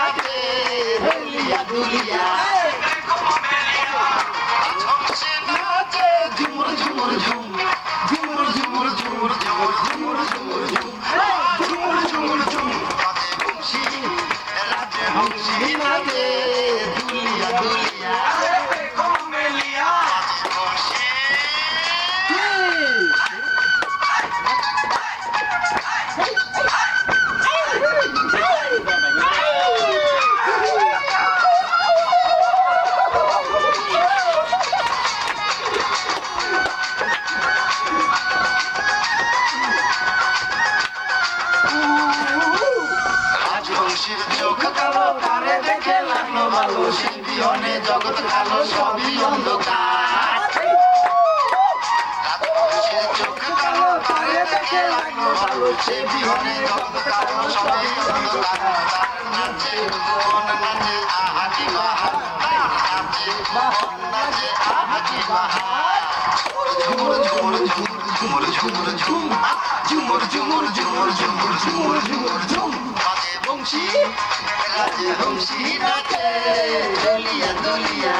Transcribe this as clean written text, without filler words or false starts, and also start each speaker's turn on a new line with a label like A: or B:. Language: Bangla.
A: নাচে হেলিয়া দুলিয়া নাচে ঝুমুর ঝুমুর ঝুম ঝুমুর ঝুমুর ঝুমুর ঝুমুর ঝুমুর ঝুমুর ঝুম ঝুমুর ঝুমুর ঝুম রাজে বংশী নাচে দুলিয়া দুলিয়া চোখ কালো তারে দেখে লাগলো ভালো সেই বিহনে জগৎ কালো সবই অন্ধকার চোখ কালো তারে দেখে লাগলো ভালো সেই বিহনে জগৎ কালো সবই অন্ধকার নাচে মন নাচে আহাজি বাহার নাচে মন নাচে আহাজি বাহার ঝুমুর ঝুমুর ঝুমুর ঝুমুর ঝুম ঝুমুর ঝুমুর ঝুমুর ঝুমুর ঝুমুর ঝুমুর ঝুম বংশী রাজে বংশী নাচে দুলিয়া দুলিয়া